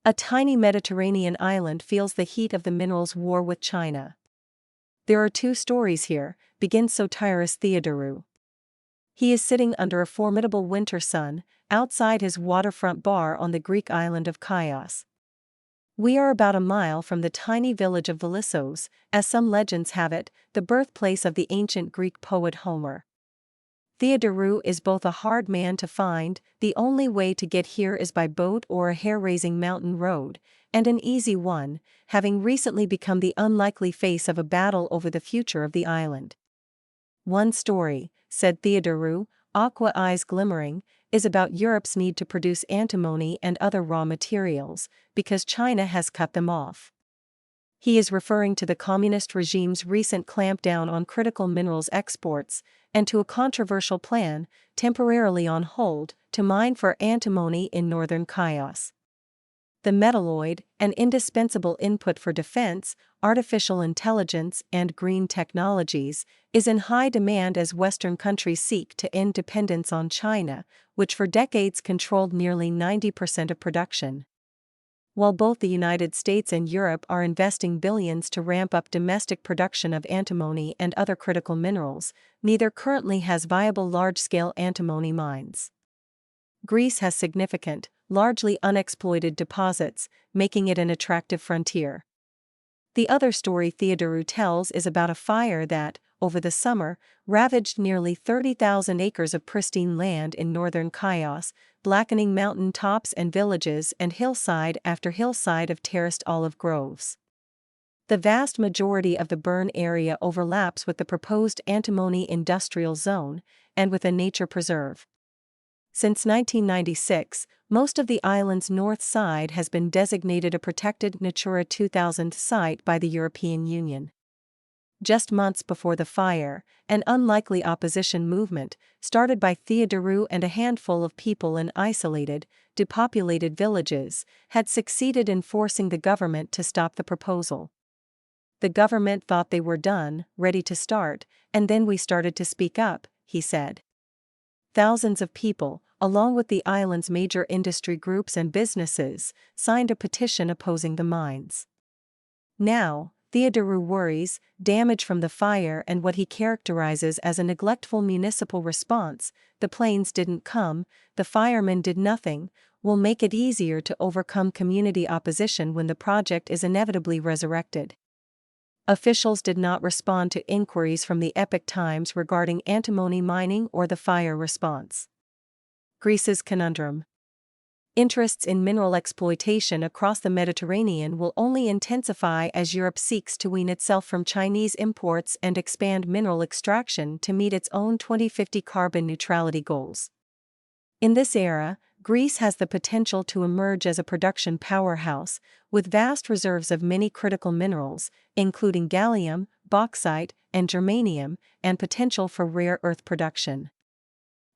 A tiny Mediterranean island feels the heat of the minerals war with China. There are two stories here, begins Sotiris Theodorou. He is sitting under a formidable winter sun, outside his waterfront bar on the Greek island of Chios. We are about a mile from the tiny village of Volissos, as some legends have it, the birthplace of the ancient Greek poet Homer. Theodorou is both a hard man to find, the only way to get here is by boat or a hair-raising mountain road, and an easy one, having recently become the unlikely face of a battle over the future of the island. One story, said Theodorou, aqua eyes glimmering, is about Europe's need to produce antimony and other raw materials, because China has cut them off. He is referring to the communist regime's recent clampdown on critical minerals exports, and to a controversial plan, temporarily on hold, to mine for antimony in northern Chios. The metalloid, an indispensable input for defense, artificial intelligence, and green technologies, is in high demand as Western countries seek to end dependence on China, which for decades controlled nearly 90% of production. While both the United States and Europe are investing billions to ramp up domestic production of antimony and other critical minerals, neither currently has viable large-scale antimony mines. Greece has significant, largely unexploited deposits, making it an attractive frontier. The other story Theodorou tells is about a fire that, over the summer, ravaged nearly 30,000 acres of pristine land in northern Chios, blackening mountain tops and villages and hillside after hillside of terraced olive groves. The vast majority of the burn area overlaps with the proposed antimony industrial zone, and with a nature preserve. Since 1996, most of the island's north side has been designated a protected Natura 2000 site by the European Union. Just months before the fire, an unlikely opposition movement, started by Theodorou and a handful of people in isolated, depopulated villages, had succeeded in forcing the government to stop the proposal. The government thought they were done, ready to start, and then we started to speak up, he said. Thousands of people, along with the island's major industry groups and businesses, signed a petition opposing the mines. Now, Theodorou worries, damage from the fire and what he characterizes as a neglectful municipal response, the planes didn't come, the firemen did nothing, will make it easier to overcome community opposition when the project is inevitably resurrected. Officials did not respond to inquiries from the Epoch Times regarding antimony mining or the fire response. Greece's conundrum. Interests in mineral exploitation across the Mediterranean will only intensify as Europe seeks to wean itself from Chinese imports and expand mineral extraction to meet its own 2050 carbon neutrality goals. In this era, Greece has the potential to emerge as a production powerhouse, with vast reserves of many critical minerals, including gallium, bauxite, and germanium, and potential for rare earth production.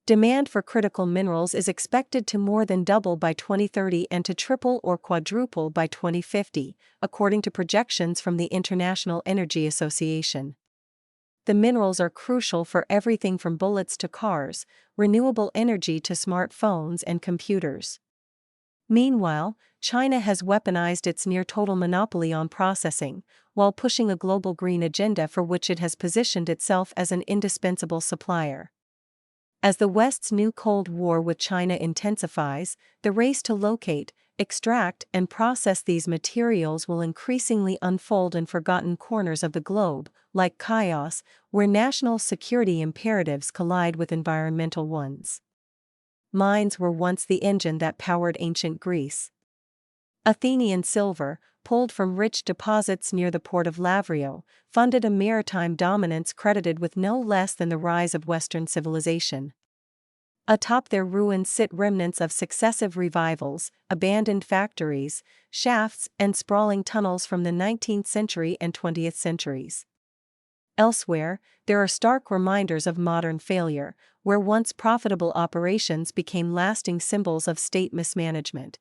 Demand for critical minerals is expected to more than double by 2030 and to triple or quadruple by 2050, according to projections from the International Energy Association. The minerals are crucial for everything from bullets to cars, renewable energy to smartphones and computers. Meanwhile, China has weaponized its near-total monopoly on processing, while pushing a global green agenda for which it has positioned itself as an indispensable supplier. As the West's new Cold War with China intensifies, the race to locate, extract, and process these materials will increasingly unfold in forgotten corners of the globe, like Chios, where national security imperatives collide with environmental ones. Mines were once the engine that powered ancient Greece. Athenian silver, pulled from rich deposits near the port of Lavrio, funded a maritime dominance credited with no less than the rise of Western civilization. Atop their ruins sit remnants of successive revivals, abandoned factories, shafts, and sprawling tunnels from the 19th century and 20th centuries. Elsewhere, there are stark reminders of modern failure, where once profitable operations became lasting symbols of state mismanagement.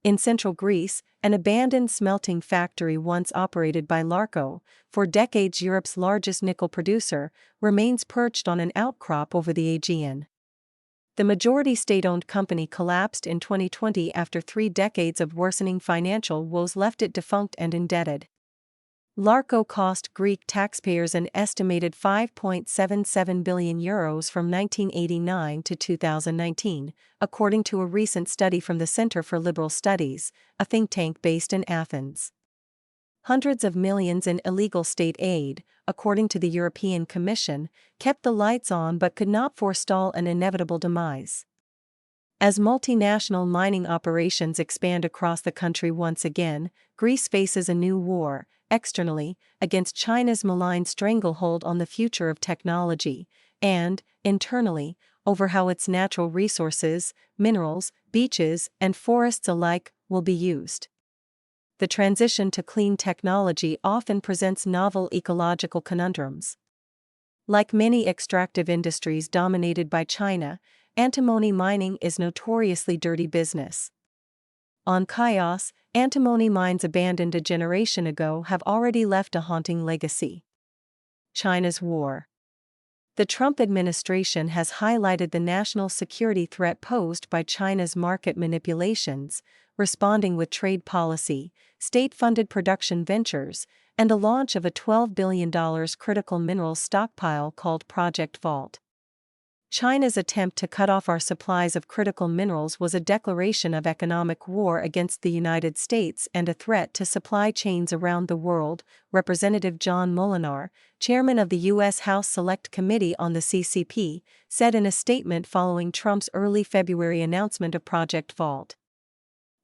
In central Greece, an abandoned smelting factory once operated by Larco, for decades Europe's largest nickel producer, remains perched on an outcrop over the Aegean. The majority state-owned company collapsed in 2020 after 3 decades of worsening financial woes left it defunct and indebted. Larco cost Greek taxpayers an estimated €5.77 billion from 1989 to 2019, according to a recent study from the Center for Liberal Studies, a think tank based in Athens. Hundreds of millions in illegal state aid, according to the European Commission, kept the lights on but could not forestall an inevitable demise. As multinational mining operations expand across the country once again, Greece faces a new war, externally, against China's malign stranglehold on the future of technology, and, internally, over how its natural resources, minerals, beaches, and forests alike, will be used. The transition to clean technology often presents novel ecological conundrums. Like many extractive industries dominated by China, antimony mining is notoriously dirty business. On Chios, antimony mines abandoned a generation ago have already left a haunting legacy. China's war. The Trump administration has highlighted the national security threat posed by China's market manipulations, responding with trade policy, state-funded production ventures, and the launch of a $12 billion critical minerals stockpile called Project Vault. China's attempt to cut off our supplies of critical minerals was a declaration of economic war against the United States and a threat to supply chains around the world, Representative John Molinar, chairman of the U.S. House Select Committee on the CCP, said in a statement following Trump's early February announcement of Project Vault.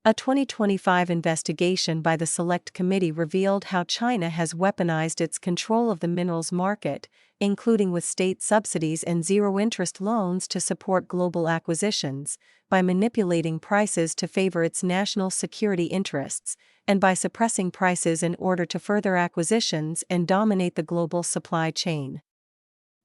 A 2025 investigation by the Select Committee revealed how China has weaponized its control of the minerals market, including with state subsidies and zero-interest loans to support global acquisitions, by manipulating prices to favor its national security interests, and by suppressing prices in order to further acquisitions and dominate the global supply chain.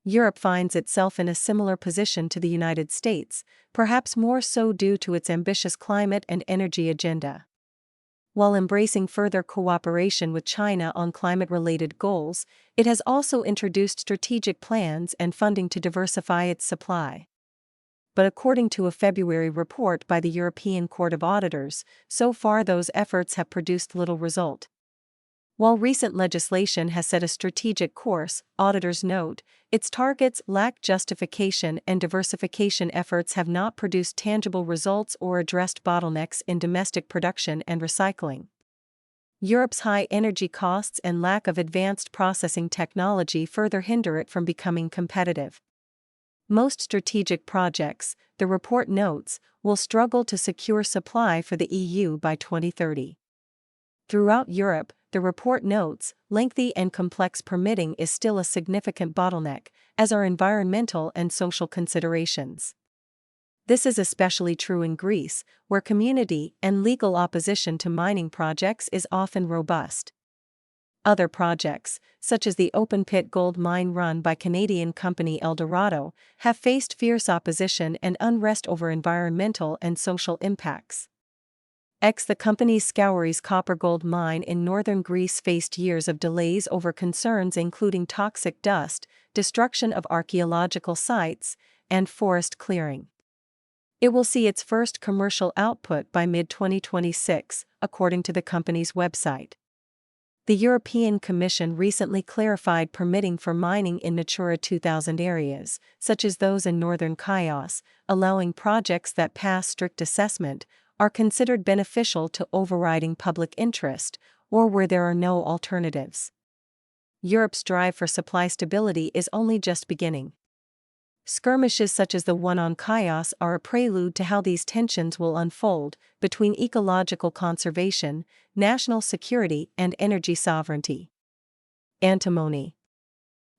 Europe finds itself in a similar position to the United States, perhaps more so due to its ambitious climate and energy agenda. While embracing further cooperation with China on climate-related goals, it has also introduced strategic plans and funding to diversify its supply. But according to a February report by the European Court of Auditors, so far those efforts have produced little result. While recent legislation has set a strategic course, auditors note, its targets lack justification and diversification efforts have not produced tangible results or addressed bottlenecks in domestic production and recycling. Europe's high energy costs and lack of advanced processing technology further hinder it from becoming competitive. Most strategic projects, the report notes, will struggle to secure supply for the EU by 2030. Throughout Europe, the report notes, lengthy and complex permitting is still a significant bottleneck, as are environmental and social considerations. This is especially true in Greece, where community and legal opposition to mining projects is often robust. Other projects, such as the open-pit gold mine run by Canadian company Eldorado, have faced fierce opposition and unrest over environmental and social impacts. The company's Skouries copper-gold mine in northern Greece faced years of delays over concerns including toxic dust, destruction of archaeological sites, and forest clearing. It will see its first commercial output by mid-2026, according to the company's website. The European Commission recently clarified permitting for mining in Natura 2000 areas, such as those in northern Chios, allowing projects that pass strict assessment, are considered beneficial to overriding public interest, or where there are no alternatives. Europe's drive for supply stability is only just beginning. Skirmishes such as the one on Chios are a prelude to how these tensions will unfold between ecological conservation, national security, and energy sovereignty. Antimony.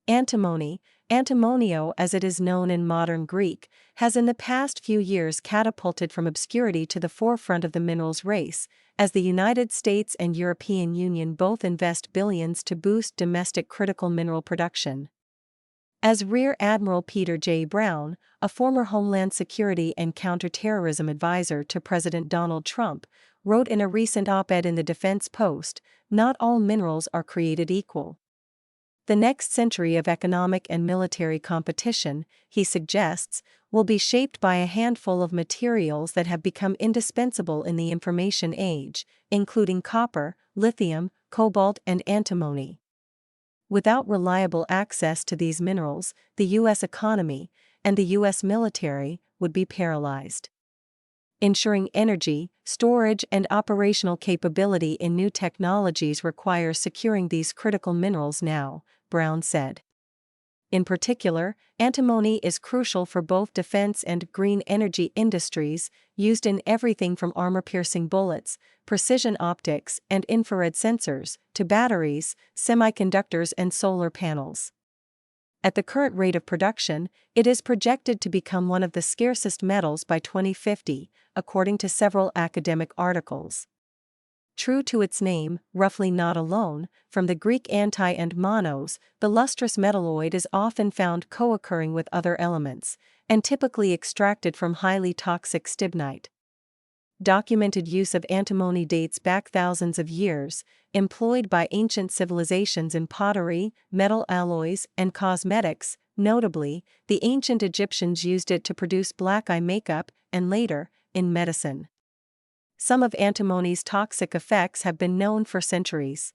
Antimony, antimonio as it is known in modern Greek, has in the past few years catapulted from obscurity to the forefront of the minerals race, as the United States and European Union both invest billions to boost domestic critical mineral production. As Rear Admiral Peter J. Brown, a former Homeland Security and counterterrorism advisor to President Donald Trump, wrote in a recent op-ed in the Defense Post, "Not all minerals are created equal." The next century of economic and military competition, he suggests, will be shaped by a handful of materials that have become indispensable in the information age, including copper, lithium, cobalt, and antimony. Without reliable access to these minerals, the U.S. economy and the U.S. military would be paralyzed. Ensuring energy, storage, and operational capability in new technologies requires securing these critical minerals now, Brown said. In particular, antimony is crucial for both defense and green energy industries, used in everything from armor-piercing bullets, precision optics, and infrared sensors, to batteries, semiconductors, and solar panels. At the current rate of production, it is projected to become one of the scarcest metals by 2050, according to several academic articles. True to its name, roughly not alone, from the Greek anti and monos, the lustrous metalloid is often found co-occurring with other elements, and typically extracted from highly toxic stibnite. Documented use of antimony dates back thousands of years, employed by ancient civilizations in pottery, metal alloys, and cosmetics. Notably, the ancient Egyptians used it to produce black eye makeup, and later, in medicine. Some of antimony's toxic effects have been known for centuries.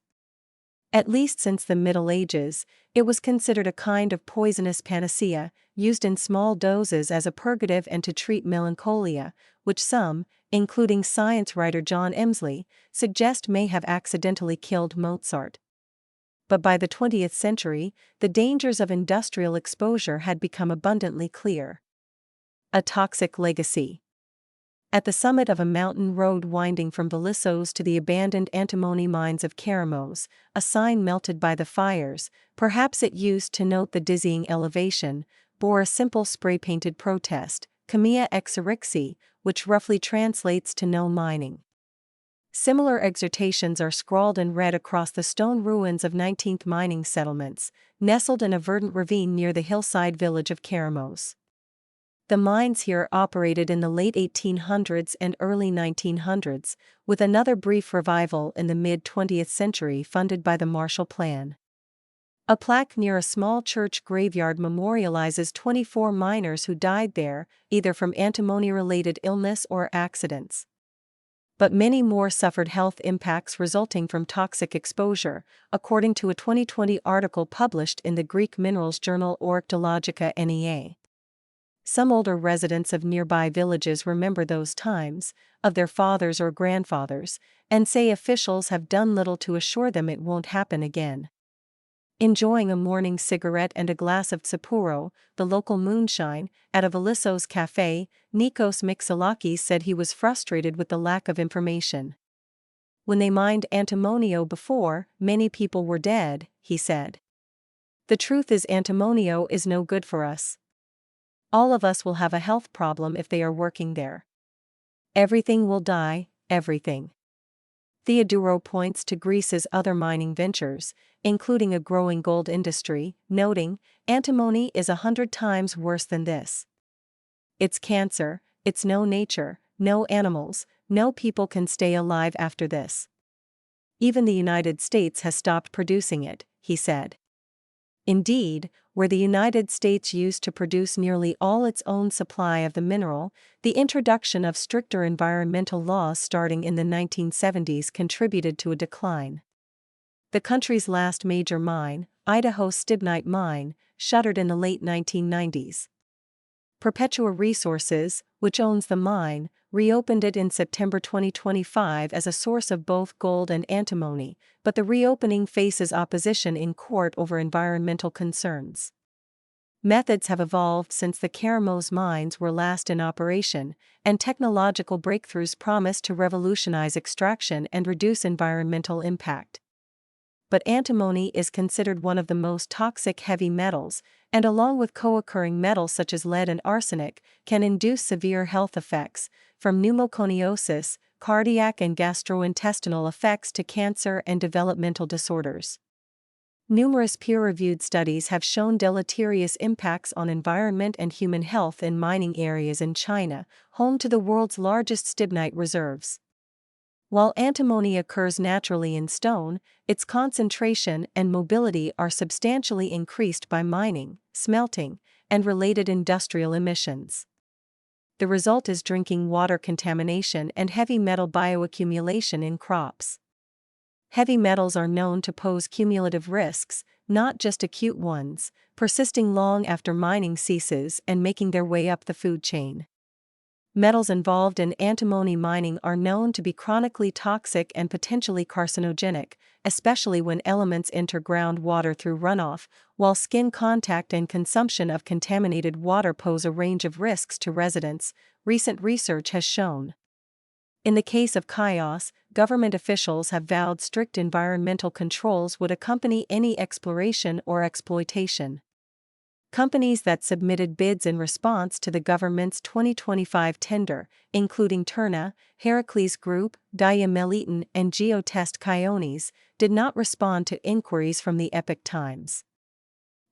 At least since the Middle Ages, it was considered a kind of poisonous panacea, used in small doses as a purgative and to treat melancholia, which some, including science writer John Emslie, suggest may have accidentally killed Mozart. But by the 20th century, the dangers of industrial exposure had become abundantly clear. A toxic legacy. At the summit of a mountain road winding from Belissos to the abandoned antimony mines of Keramos, a sign melted by the fires, perhaps it used to note the dizzying elevation, bore a simple spray-painted protest, Camia Exorixi, which roughly translates to no mining. Similar exhortations are scrawled in red across the stone ruins of 19th mining settlements, nestled in a verdant ravine near the hillside village of Keramos. The mines here operated in the late 1800s and early 1900s, with another brief revival in the mid-20th century funded by the Marshall Plan. A plaque near a small church graveyard memorializes 24 miners who died there, either from antimony-related illness or accidents. But many more suffered health impacts resulting from toxic exposure, according to a 2020 article published in the Greek minerals journal Orktologica NEA. Some older residents of nearby villages remember those times, of their fathers or grandfathers, and say officials have done little to assure them it won't happen again. Enjoying a morning cigarette and a glass of Tsipuro, the local moonshine, at a Belissos cafe, Nikos Mixolakis said he was frustrated with the lack of information. When they mined antimonio before, many people were dead, he said. The truth is antimonio is no good for us. All of us will have a health problem if they are working there. Everything will die, everything. Theodouro points to Greece's other mining ventures, including a growing gold industry, noting, antimony is 100 times worse than this. It's cancer, it's no nature, no animals, no people can stay alive after this. Even the United States has stopped producing it, he said. Indeed, where the United States used to produce nearly all its own supply of the mineral, the introduction of stricter environmental laws starting in the 1970s contributed to a decline. The country's last major mine, Idaho Stibnite Mine, shuttered in the late 1990s. Perpetua Resources, which owns the mine, reopened it in September 2025 as a source of both gold and antimony, but the reopening faces opposition in court over environmental concerns. Methods have evolved since the Keramos mines were last in operation, and technological breakthroughs promise to revolutionize extraction and reduce environmental impact. But antimony is considered one of the most toxic heavy metals, and along with co-occurring metals such as lead and arsenic, can induce severe health effects, from pneumoconiosis, cardiac and gastrointestinal effects to cancer and developmental disorders. Numerous peer-reviewed studies have shown deleterious impacts on environment and human health in mining areas in China, home to the world's largest stibnite reserves. While antimony occurs naturally in stone, its concentration and mobility are substantially increased by mining, smelting, and related industrial emissions. The result is drinking water contamination and heavy metal bioaccumulation in crops. Heavy metals are known to pose cumulative risks, not just acute ones, persisting long after mining ceases and making their way up the food chain. Metals involved in antimony mining are known to be chronically toxic and potentially carcinogenic, especially when elements enter groundwater through runoff, while skin contact and consumption of contaminated water pose a range of risks to residents, recent research has shown. In the case of Chios, government officials have vowed strict environmental controls would accompany any exploration or exploitation. Companies that submitted bids in response to the government's 2025 tender, including Terna, Heracles Group, Diameliton, and Geotest Kionis, did not respond to inquiries from the Epoch Times.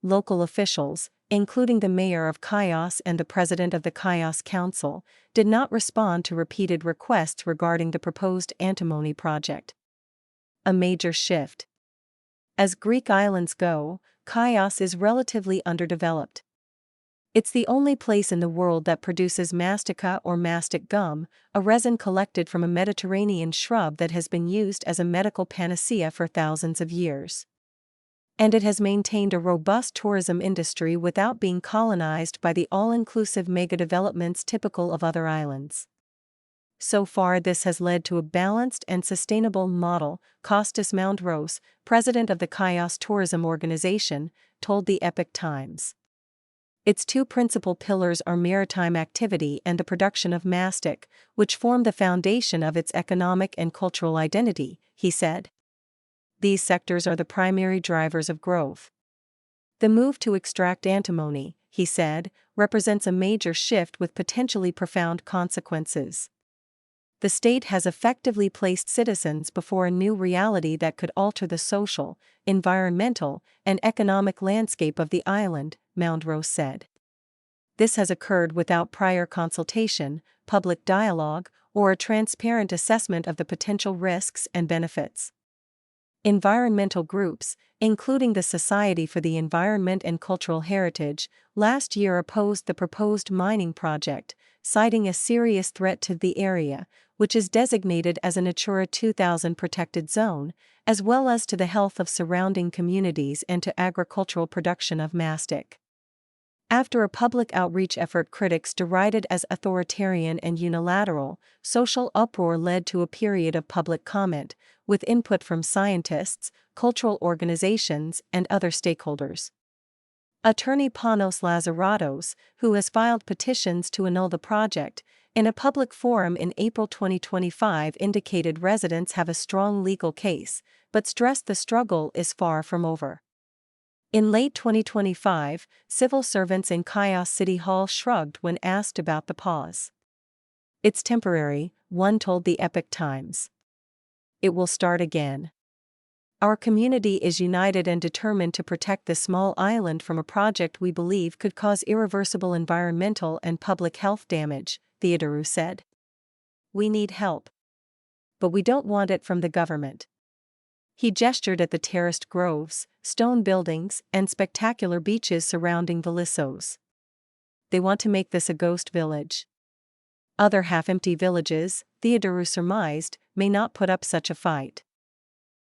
Local officials, including the mayor of Chios and the president of the Chios Council, did not respond to repeated requests regarding the proposed antimony project. A major shift. As Greek islands go, Chios is relatively underdeveloped. It's the only place in the world that produces mastica or mastic gum, a resin collected from a Mediterranean shrub that has been used as a medical panacea for thousands of years. And it has maintained a robust tourism industry without being colonized by the all-inclusive megadevelopments typical of other islands. So far, this has led to a balanced and sustainable model, Kostas Moundros, president of the Chios Tourism Organization, told the Epoch Times. Its two principal pillars are maritime activity and the production of mastic, which form the foundation of its economic and cultural identity, he said. These sectors are the primary drivers of growth. The move to extract antimony, he said, represents a major shift with potentially profound consequences. The state has effectively placed citizens before a new reality that could alter the social, environmental, and economic landscape of the island, Moundros said. This has occurred without prior consultation, public dialogue, or a transparent assessment of the potential risks and benefits. Environmental groups, including the Society for the Environment and Cultural Heritage, last year opposed the proposed mining project, citing a serious threat to the area, which is designated as a Natura 2000 protected zone, as well as to the health of surrounding communities and to agricultural production of mastic. After a public outreach effort critics derided as authoritarian and unilateral, social uproar led to a period of public comment, with input from scientists, cultural organizations, and other stakeholders. Attorney Panos Lazaratos, who has filed petitions to annul the project, in a public forum in April 2025 indicated residents have a strong legal case, but stressed the struggle is far from over. In late 2025, civil servants in Chios City Hall shrugged when asked about the pause. It's temporary, one told the Epoch Times. It will start again. Our community is united and determined to protect this small island from a project we believe could cause irreversible environmental and public health damage, Theodorou said. We need help. But we don't want it from the government. He gestured at the terraced groves, stone buildings, and spectacular beaches surrounding the Lissos. They want to make this a ghost village. Other half-empty villages, Theodorou surmised, may not put up such a fight.